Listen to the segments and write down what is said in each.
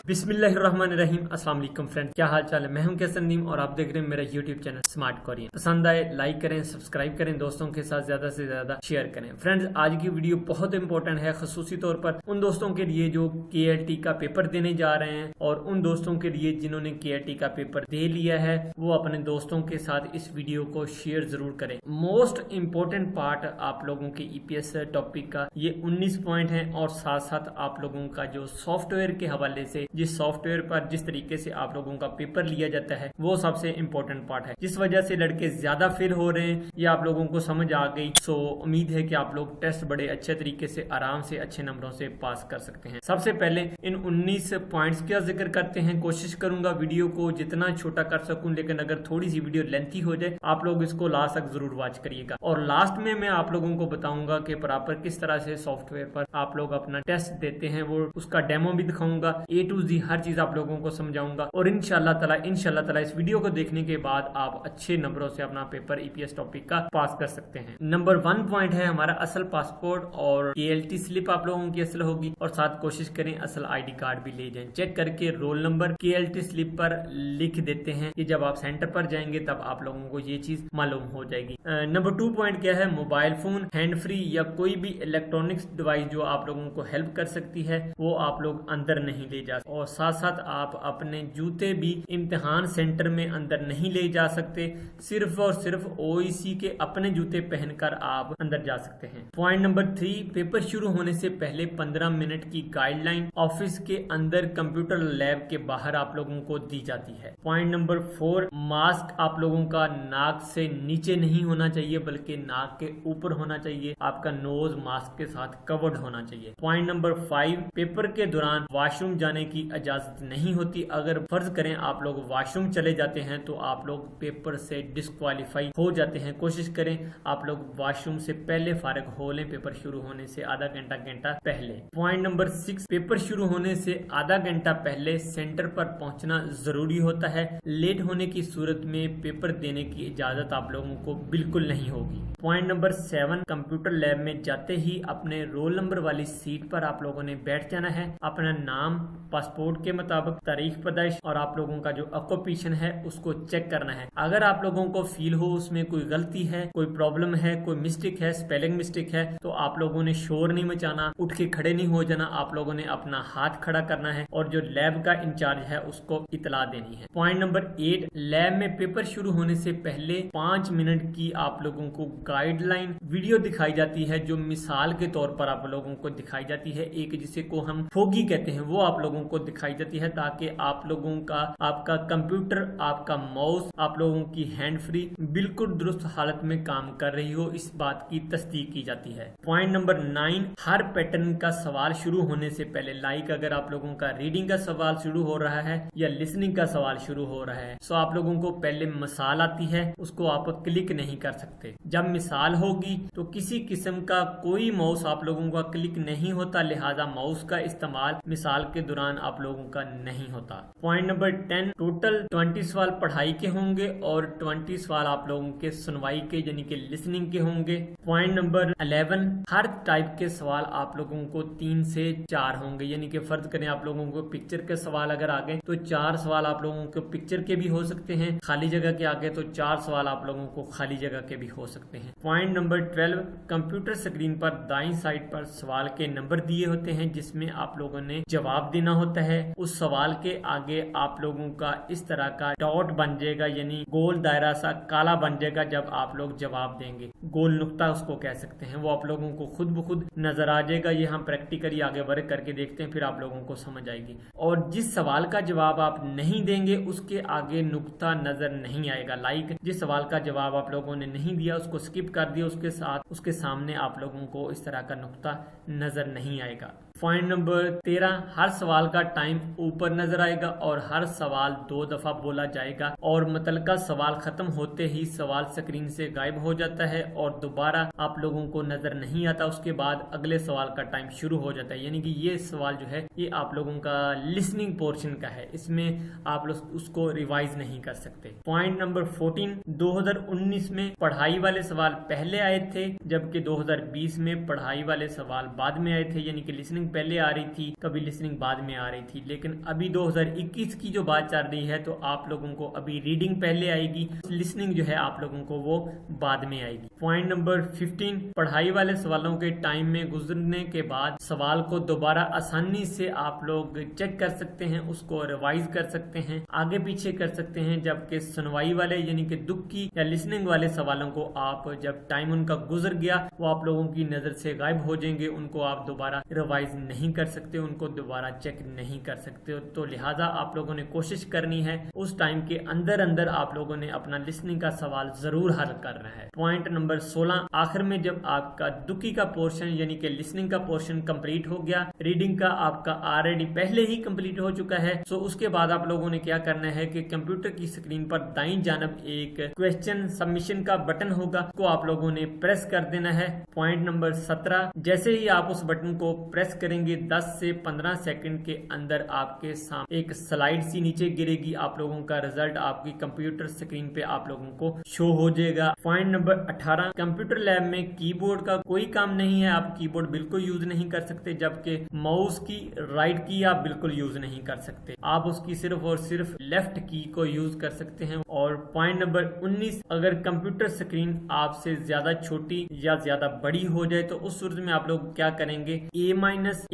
बिस्मिल्लाहिर्रहमानिर्रहीम। अस्सलाम वालेकुम फ्रेंड, क्या हाल चाल है। मैं हूं कैसन नदीम और आप देख रहे हैं मेरा यूट्यूब चैनल स्मार्ट कोरियन। पसंद आए लाइक करें, सब्सक्राइब करें, दोस्तों के साथ ज्यादा से ज्यादा शेयर करें। फ्रेंड्स, आज की वीडियो बहुत इंपॉर्टेंट है, खसूसी तौर पर उन दोस्तों के लिए जो KLT का पेपर देने जा रहे हैं और उन दोस्तों के लिए जिन्होंने KLT का पेपर दे लिया है, वो अपने दोस्तों के साथ इस वीडियो को शेयर जरूर करें। मोस्ट इम्पोर्टेंट पार्ट आप लोगों के EPS टॉपिक का ये 19 पॉइंट है और साथ साथ आप लोगों का जो सॉफ्टवेयर के हवाले से जिस सॉफ्टवेयर पर जिस तरीके से आप लोगों का पेपर लिया जाता है वो सबसे इम्पोर्टेंट पार्ट है, जिस वजह से लड़के ज्यादा फेल हो रहे हैं। ये आप लोगों को समझ आ गई। सो उम्मीद है कि आप लोग टेस्ट बड़े अच्छे तरीके से आराम से अच्छे नंबरों से पास कर सकते हैं। सबसे पहले इन 19 पॉइंट्स का जिक्र करते हैं। कोशिश करूंगा वीडियो को जितना छोटा कर सकूं, लेकिन अगर थोड़ी सी वीडियो लेंथी हो जाए आप लोग इसको लास्ट तक जरूर वॉच करिएगा। और लास्ट में मैं आप लोगों को बताऊंगा कि प्रॉपर किस तरह से सॉफ्टवेयर पर आप लोग अपना टेस्ट देते हैं, वो उसका डेमो भी दिखाऊंगा। A to Z हर चीज आप लोगों को समझाऊंगा और इंशाल्लाह ताला इस वीडियो को देखने के बाद आप अच्छे नंबरों से अपना पेपर EPS टॉपिक का पास कर सकते हैं। नंबर 1 पॉइंट है हमारा असल पासपोर्ट और KLT स्लिप आप लोगों की असल होगी, और साथ कोशिश करें असल ID कार्ड भी ले जाएं। चेक करके रोल नंबर KLT स्लिप पर लिख देते हैं कि जब आप सेंटर पर जाएंगे तब आप लोगों को ये चीज मालूम हो जाएगी। नंबर 2 पॉइंट क्या है, मोबाइल फोन, हैंड फ्री या कोई भी इलेक्ट्रॉनिक्स डिवाइस जो आप लोगों को हेल्प कर सकती है वो आप लोग अंदर नहीं ले जा सकते। और साथ साथ आप अपने जूते भी इम्तिहान सेंटर में अंदर नहीं ले जा सकते। सिर्फ और सिर्फ OEC के अपने जूते पहनकर आप अंदर जा सकते हैं। पॉइंट नंबर 3, पेपर शुरू होने से पहले 15 मिनट की गाइडलाइन ऑफिस के अंदर कंप्यूटर लैब के बाहर आप लोगों को दी जाती है। पॉइंट नंबर 4, मास्क आप लोगों का नाक से नीचे नहीं होना चाहिए बल्कि नाक के ऊपर होना चाहिए। आपका नोज मास्क के साथ कवर्ड होना चाहिए। पॉइंट नंबर 5, पेपर के दौरान वॉशरूम जाने की इजाजत नहीं होती। अगर फर्ज करें आप लोग वॉशरूम चले जाते हैं तो आप लोग पेपर से डिस्क्वालीफाई हो जाते हैं। कोशिश करें आप लोग वॉशरूम से पहले फारिग हो लें, पेपर शुरू होने से आधा घंटा पहले। पॉइंट नंबर 6, पेपर शुरू होने से आधा घंटा पहले सेंटर पर पहुंचना जरूरी होता है। लेट होने की सूरत में पेपर देने की इजाजत आप लोगों को बिल्कुल नहीं होगी। पॉइंट नंबर 7, कंप्यूटर लैब में जाते ही अपने रोल नंबर वाली सीट पर आप लोगों ने बैठ जाना है। अपना नाम, पासपोर्ट के मुताबिक तारीख पैदाइश और आप लोगों का जो ऑक्यूपेशन है उसको चेक करना है। अगर आप लोगों को फील हो उसमें कोई गलती है, कोई प्रॉब्लम है, कोई मिस्टेक है, स्पेलिंग मिस्टेक है, तो आप लोगों ने शोर नहीं मचाना, उठ के खड़े नहीं हो जाना। आप लोगों ने अपना हाथ खड़ा करना है और जो लैब का इंचार्ज है उसको इतला देनी है। पॉइंट नंबर 8, लैब में पेपर शुरू होने से पहले 5 मिनट की आप लोगों को गाइडलाइन वीडियो दिखाई जाती है, जो मिसाल के तौर पर आप लोगों को दिखाई जाती है। एक जिसे को हम फोगी कहते हैं वो आप लोगों को दिखाई जाती है, ताकि आप लोगों का आपका कंप्यूटर, आपका माउस, आप लोगों की हैंड फ्री बिल्कुल दुरुस्त हालत में काम कर रही हो, इस बात की तस्दीक की जाती है। पॉइंट नंबर 9, हर पैटर्न का सवाल शुरू होने से पहले, लाइक अगर आप लोगों का रीडिंग का सवाल शुरू हो रहा है या लिसनिंग का सवाल शुरू हो रहा है, तो आप लोगों को पहले मिसाल आती है, उसको आप क्लिक नहीं कर सकते। जब मिसाल होगी तो किसी किस्म का कोई माउस आप लोगों का क्लिक नहीं होता, लिहाजा माउस का इस्तेमाल मिसाल के दौरान आप लोगों का नहीं होता। पॉइंट नंबर 10, टोटल 20 सवाल पढ़ाई के होंगे और 20 सवाल आप लोगों के सुनवाई के यानी कि लिसनिंग के होंगे। पॉइंट नंबर 11, हर टाइप के सवाल आप लोगों को 3 से 4 होंगे, यानी कि फर्ज करें आप लोगों को पिक्चर के सवाल अगर आ गए तो 4 सवाल आप लोगों को पिक्चर के भी हो सकते हैं, खाली जगह के आगे तो 4 सवाल आप लोगों को खाली जगह के भी हो सकते हैं। पॉइंट नंबर 12, कंप्यूटर स्क्रीन पर दाईं साइड पर सवाल के नंबर दिए होते हैं जिसमें आप लोगों ने जवाब देना होता है। उस सवाल के आगे आप लोगों का इस तरह का डॉट बन जाएगा, यानी गोल दायरा सा काला बन जाएगा जब आप लोग जवाब देंगे। गोल नुक्ता उसको कह सकते हैं, वो आप लोगों को खुद ब खुद नजर आ जाएगा। ये हम प्रैक्टिकली आगे वर्क करके देखते हैं, फिर आप लोगों को समझ आएगी। और जिस सवाल का जवाब आप नहीं देंगे उसके आगे नुक्ता नजर नहीं आएगा। लाइक जिस सवाल का जवाब आप लोगों ने नहीं दिया उसको स्किप कर दिया, उसके साथ उसके सामने आप लोगों को इस तरह का नुक्ता नजर नहीं आएगा। पॉइंट नंबर 13, हर सवाल का टाइम ऊपर नजर आएगा और हर सवाल 2 दफा बोला जाएगा और मुतलका सवाल खत्म होते ही सवाल स्क्रीन से गायब हो जाता है और दोबारा आप लोगों को नजर नहीं आता। उसके बाद अगले सवाल का टाइम शुरू हो जाता है, यानी कि ये सवाल जो है ये आप लोगों का लिसनिंग पोर्शन का है, इसमें आप लोग उसको रिवाइज नहीं कर सकते। पॉइंट नंबर 14, 2019 में पढ़ाई वाले सवाल पहले आए थे जबकि 2020 में पढ़ाई वाले सवाल बाद में आए थे, यानी कि लिसनिंग पहले आ रही थी, कभी लिसनिंग बाद में आ रही थी। लेकिन अभी 2021 की जो बात चल रही है, तो आप लोगों को अभी रीडिंग पहले आएगी, लिसनिंग जो है आप लोगों को वो बाद में आएगी। पॉइंट नंबर 15, पढ़ाई वाले सवालों के टाइम में गुजरने के बाद सवाल को दोबारा आसानी से आप लोग चेक कर सकते हैं, उसको रिवाइज कर सकते हैं, आगे पीछे कर सकते हैं। जबकि सुनवाई वाले यानी कि दुक्की या लिसनिंग वाले सवालों को आप जब टाइम उनका गुजर गया, वो आप लोगों की नजर से गायब हो जाएंगे, उनको आप दोबारा रिवाइज नहीं कर सकते, उनको दोबारा चेक नहीं कर सकते। तो लिहाजा आप लोगों ने कोशिश करनी है उस टाइम के अंदर अंदर आप लोगों ने अपना लिसनिंग का सवाल जरूर हल करना है। पॉइंट नंबर 16, आखिर में जब आपका दुक्की का पोर्शन यानी कि लिसनिंग का पोर्शन कंप्लीट हो गया, रीडिंग का आपका ऑलरेडी पहले ही कंप्लीट हो चुका है, तो उसके बाद आप लोगों ने क्या करना है कि कंप्यूटर की स्क्रीन पर दाईं जानब एक क्वेश्चन सबमिशन का बटन होगा, को आप लोगों ने प्रेस कर देना है। पॉइंट नंबर 17, जैसे ही आप उस बटन को प्रेस करेंगे 10 से 15 सेकंड के अंदर आपके सामने एक स्लाइड सी नीचे गिरेगी, आप लोगों का रिजल्ट आपकी कंप्यूटर स्क्रीन पे आप लोगों को शो हो जाएगा। पॉइंट नंबर 18, कंप्यूटर लैब में कीबोर्ड का कोई काम नहीं है, आप कीबोर्ड बिल्कुल यूज नहीं कर सकते, जबकि माउस की राइट की आप बिल्कुल यूज नहीं कर सकते, आप उसकी सिर्फ और सिर्फ लेफ्ट की को यूज कर सकते हैं। और पॉइंट नंबर 19, अगर कंप्यूटर स्क्रीन आपसे ज्यादा छोटी या ज्यादा बड़ी हो जाए तो उस सूरत में आप लोग क्या करेंगे, A-A+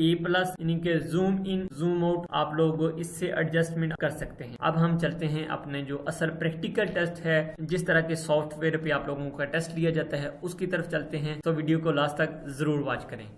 यानी कि जूम इन जूम आउट आप लोग इससे एडजस्टमेंट कर सकते हैं। अब हम चलते हैं अपने जो असल प्रैक्टिकल टेस्ट है, जिस तरह के सॉफ्टवेयर पे आप लोगों का टेस्ट लिया जाता है, उसकी तरफ चलते हैं। तो वीडियो को लास्ट तक जरूर वॉच करें।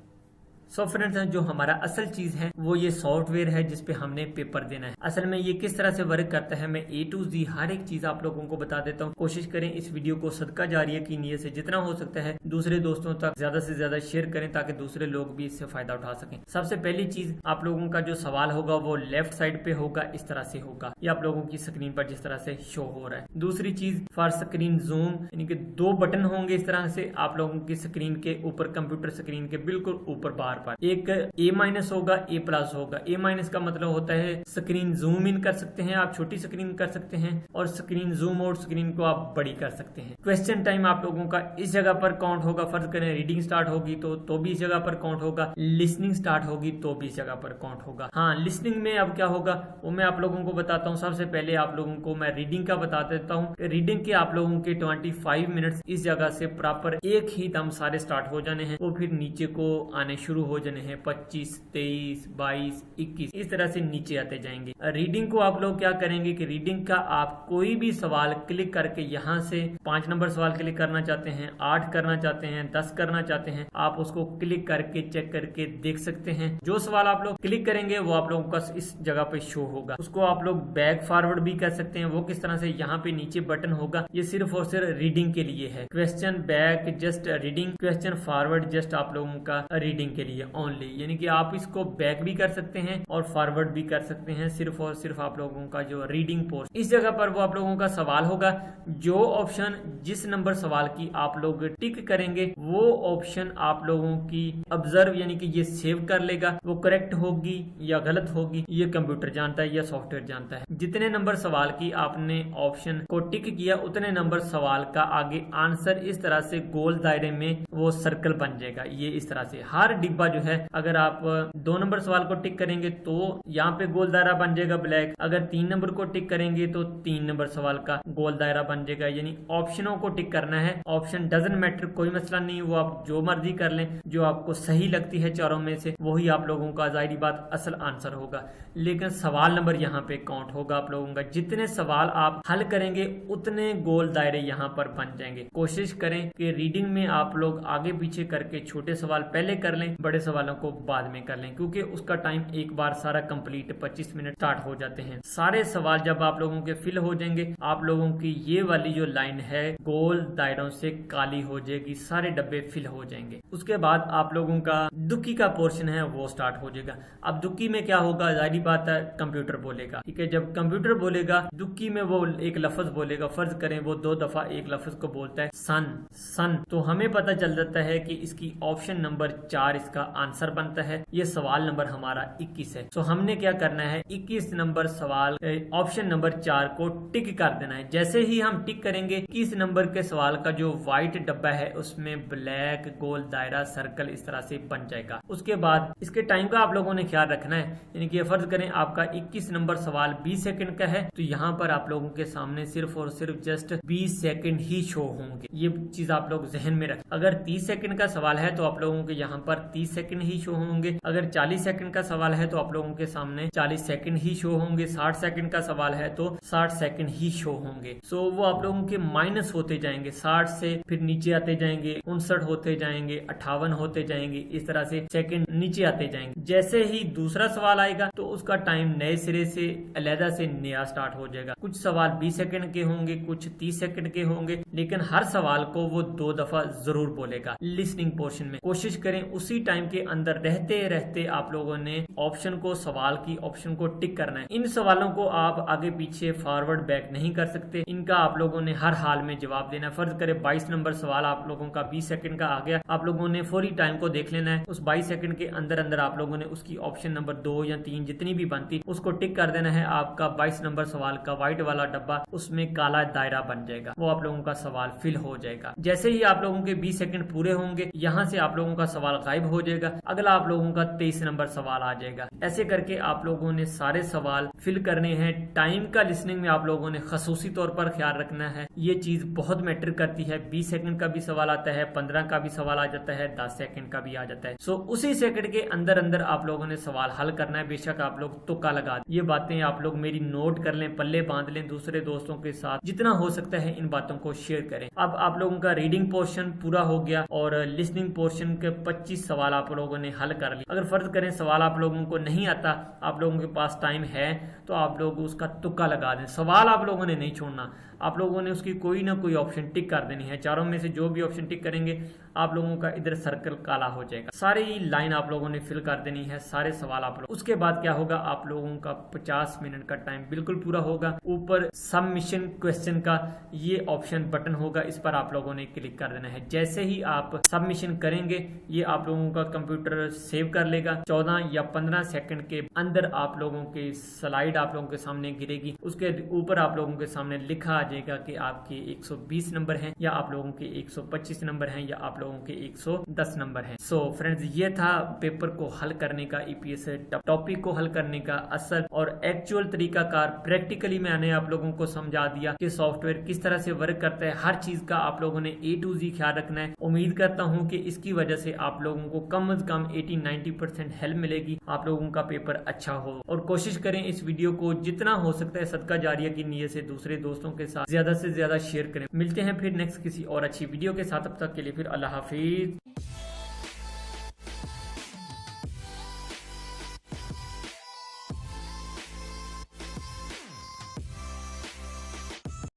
सो फ्रेंड्स, जो हमारा असल चीज है वो ये सॉफ्टवेयर है जिसपे हमने पेपर देना है। असल में ये किस तरह से वर्क करता है, मैं A to Z हर एक चीज आप लोगों को बता देता हूँ। कोशिश करें इस वीडियो को सदका जारिया की नीयत से जितना हो सकता है दूसरे दोस्तों तक ज्यादा से ज्यादा शेयर करें, ताकि दूसरे लोग भी इससे फायदा उठा सकें। सबसे पहली चीज, आप लोगों का जो सवाल होगा वो लेफ्ट साइड पे होगा, इस तरह से होगा, ये आप लोगों की स्क्रीन पर जिस तरह से शो हो रहा है। दूसरी चीज, फॉर स्क्रीन जूम यानी कि 2 बटन होंगे इस तरह से आप लोगों की स्क्रीन के ऊपर, कंप्यूटर स्क्रीन के बिल्कुल ऊपर बार बार। एक A- होगा, A+ होगा। A- का मतलब होता है स्क्रीन जूम इन कर सकते हैं, आप छोटी स्क्रीन कर सकते हैं, और स्क्रीन जूम आउट स्क्रीन को आप बड़ी कर सकते हैं। क्वेश्चन टाइम आप लोगों का इस जगह पर काउंट होगा, फर्ज करें रीडिंग स्टार्ट होगी तो भी इस जगह पर काउंट होगा, लिसनिंग स्टार्ट होगी तो भी इस जगह पर काउंट होगा। हाँ, लिसनिंग में अब क्या होगा वो मैं आप लोगों को बताता हूँ। सबसे पहले आप लोगों को मैं रीडिंग का बता देता हूँ। रीडिंग के आप लोगों के 25 मिनट्स इस जगह से प्रॉपर एक ही दम सारे स्टार्ट हो जाने हैं, वो फिर नीचे को आने शुरू हो जाने हैं। 25, 23, 22, 21 इस तरह से नीचे आते जाएंगे। रीडिंग को आप लोग क्या करेंगे कि रीडिंग का आप कोई भी सवाल क्लिक करके यहाँ से 5 नंबर सवाल क्लिक करना चाहते हैं, 8 करना चाहते हैं, 10 करना चाहते हैं, आप उसको क्लिक करके चेक करके देख सकते हैं। जो सवाल आप लोग क्लिक करेंगे वो आप लोगों का इस जगह पे शो होगा। उसको आप लोग बैक फॉरवर्ड भी कर सकते हैं। वो किस तरह से, यहाँ पे नीचे बटन होगा, ये सिर्फ और सिर्फ रीडिंग के लिए है। Question back just reading, question forward just आप लोगों का रीडिंग के लिए ओनली, यानी कि आप इसको बैक भी कर सकते हैं और फॉरवर्ड भी कर सकते हैं। सिर्फ और सिर्फ आप लोगों का जो रीडिंग पोर्शन, इस जगह पर वो आप लोगों का सवाल होगा। जो ऑप्शन जिस नंबर सवाल की आप लोग टिक करेंगे वो ऑप्शन आप लोगों की ऑब्जर्व यानी कि ये सेव कर लेगा। वो करेक्ट होगी या गलत होगी ये कंप्यूटर जानता है या सॉफ्टवेयर जानता है। जितने नंबर सवाल की आपने ऑप्शन को टिक किया उतने नंबर सवाल का आगे आंसर इस तरह से गोल दायरे में वो सर्कल बन जाएगा। ये इस तरह से हर डिब्बा जो है, अगर आप 2 नंबर सवाल को टिक करेंगे तो यहाँ पे गोल दायरा बन जाएगा ब्लैक। अगर 3 नंबर को टिक करेंगे तो 3 नंबर सवाल का गोल दायरा बन जाएगा। यानी ऑप्शनों को टिक करना है। ऑप्शन डजंट मैटर, कोई मसला नहीं, वो आप जो मर्जी कर लें, जो आपको सही लगती है चारों में से वही आप लोगों का जाहिर बात असल आंसर होगा। लेकिन सवाल नंबर यहाँ पे काउंट होगा आप लोगों का। जितने सवाल आप हल करेंगे उतने गोल दायरे यहाँ पर बन जाएंगे। कोशिश करें कि रीडिंग में आप लोग आगे पीछे करके छोटे सवाल पहले कर लें, बड़े सवालों को बाद में कर लें, क्योंकि उसका टाइम एक बार सारा कंप्लीट 25 मिनट स्टार्ट हो जाते हैं। सारे सवाल जब आप लोगों के फिल हो जाएंगे, आप लोगों की ये वाली जो लाइन है गोल दायरों से काली हो जाएगी, सारे डब्बे फिल हो जाएंगे। उसके बाद आप लोगों का दुक्की का पोर्शन है वो स्टार्ट हो जाएगा। अब दुक्की में क्या होगा, जाहिर बात है कंप्यूटर बोलेगा, ठीक है। जब कंप्यूटर बोलेगा दुक्की में वो एक लफ्ज बोलेगा। फर्ज करें वो 2 दफा एक लफ्ज को बोलता है सन सन, तो हमें पता चल जाता है कि इसकी ऑप्शन नंबर 4 इसका आंसर बनता है। ये सवाल नंबर हमारा 21 है। तो हमने क्या करना है, 21 नंबर सवाल ऑप्शन नंबर 4 को टिक कर देना है। जैसे ही हम टिक करेंगे 21 नंबर के सवाल का जो व्हाइट डब्बा है उसमें ब्लैक गोल दायरा सर्कल इस तरह से बन जाएगा। उसके बाद इसके टाइम का आप लोगों ने ख्याल रखना है, यानी कि फर्ज करें आपका 21 नंबर सवाल 20 सेकंड का है तो यहाँ पर आप लोगों के सामने सिर्फ और सिर्फ जस्ट 20 सेकंड ही शो होंगे। ये चीज आप लोग जहन में रखें। अगर 30 सेकंड का सवाल है तो आप लोगों के यहाँ पर 30 सेकंड ही शो होंगे। अगर 40 सेकंड का सवाल है तो आप लोगों के सामने 40 सेकंड ही शो होंगे। 60 सेकंड का सवाल है तो 60 सेकंड ही शो होंगे। सो वो आप लोगों के माइनस होते जाएंगे, 60 से फिर नीचे आते जाएंगे, 59 होते जाएंगे, 58 होते जाएंगे, इस तरह से सेकंड नीचे आते जाएंगे। जैसे ही दूसरा सवाल आएगा तो उसका टाइम नए सिरे से अलहदा से नया स्टार्ट हो जाएगा। कुछ सवाल 20 सेकंड के होंगे, कुछ 30 सेकंड के होंगे, लेकिन हर सवाल को वो 2 दफा जरूर बोलेगा। लिसनिंग पोर्शन में कोशिश करें उसी टाइम के अंदर रहते रहते आप लोगों ने ऑप्शन को, सवाल की ऑप्शन को टिक करना है। इन सवालों को आप आगे पीछे फॉरवर्ड बैक नहीं कर सकते, इनका आप लोगों ने हर हाल में जवाब देना है। फर्ज करें 22 नंबर सवाल आप लोगों का 20 सेकंड का आ गया, आप लोगों ने फौरी टाइम को देख लेना है। उस 22 सेकंड के अंदर अंदर आप लोगों ने उसकी ऑप्शन नंबर 2 या 3 जितनी भी बनती उसको टिक कर देना है। आपका 22 नंबर सवाल का व्हाइट वाला डब्बा उसमें काला दायरा बन जाएगा, वो आप लोगों का सवाल फिल हो जाएगा। जैसे ही आप लोगों के 20 सेकंड पूरे होंगे यहाँ से आप लोगों का सवाल गायब हो जाएगा, अगला आप लोगों का 23 नंबर सवाल आ जाएगा। ऐसे करके आप लोगों ने सारे सवाल फिल करने हैं। टाइम का लिसनिंग में आप लोगों ने खसूसी तौर पर ख्याल रखना है, ये चीज बहुत मैटर करती है। 20 सेकंड का भी सवाल आता है, 15 का भी सवाल आ जाता है, 10 सेकंड का भी आ जाता है। सो उसी सेकंड के अंदर अंदर आप लोगों ने सवाल हल करना है। बेशक आप लोग तुक्का लगा, ये बातें आप लोग मेरी नोट कर लें, पल्ले बांध लें, दूसरे दोस्तों के साथ जितना हो सकता है इन बातों को शेयर करें। अब आप लोगों का रीडिंग पोर्शन पूरा हो गया और लिसनिंग पोर्शन के 25 सवाल आप लोगों ने हल कर लिए। अगर फर्ज करें सवाल आप लोगों को नहीं आता, आप लोगों के पास टाइम है तो आप लोग उसका तुक्का लगा दें। सवाल आप लोगों ने नहीं छोड़ना, आप लोगों ने उसकी कोई ना कोई ऑप्शन टिक कर देनी है। चारों में से जो भी ऑप्शन टिक करेंगे आप लोगों का इधर सर्कल काला हो जाएगा। सारी लाइन आप लोगों ने फिल कर देनी है, सारे सवाल आप लोग। उसके बाद क्या होगा, आप लोगों का 50 मिनट का टाइम बिल्कुल पूरा होगा। ऊपर सबमिशन क्वेश्चन का ये ऑप्शन बटन होगा, इस पर आप लोगों ने क्लिक कर देना है। जैसे ही आप सबमिशन करेंगे ये आप लोगों का कंप्यूटर सेव कर लेगा। 14 या 15 सेकंड के अंदर आप लोगों की स्लाइड आप लोगों के सामने गिरेगी। उसके ऊपर आप लोगों के सामने लिखा आ जाएगा कि आपके 120 नंबर हैं या आप लोगों के 125 नंबर हैं या आप लोगों के 110 नंबर हैं। सो फ्रेंड्स, ये था पेपर को हल करने का, ईपीएस टॉपिक को हल करने का असल और एक्चुअल तरीकाकार। प्रैक्टिकली मैंने आप लोगों को समझा दिया कि सॉफ्टवेयर किस तरह से वर्क करता है। हर चीज का आप लोगों ने A to Z ख्याल रखना है। उम्मीद करता हूँ कि इसकी वजह से आप लोगों को कम से कम 80-90% हेल्प मिलेगी, आप लोगों का पेपर अच्छा हो। और कोशिश करें इस वीडियो को जितना हो सकता है सदका जारिया की नीयत से दूसरे दोस्तों के साथ ज्यादा से ज्यादा शेयर करें। मिलते हैं फिर नेक्स्ट किसी और अच्छी वीडियो के साथ, तब तक के लिए फिर अल्लाह हाफिज।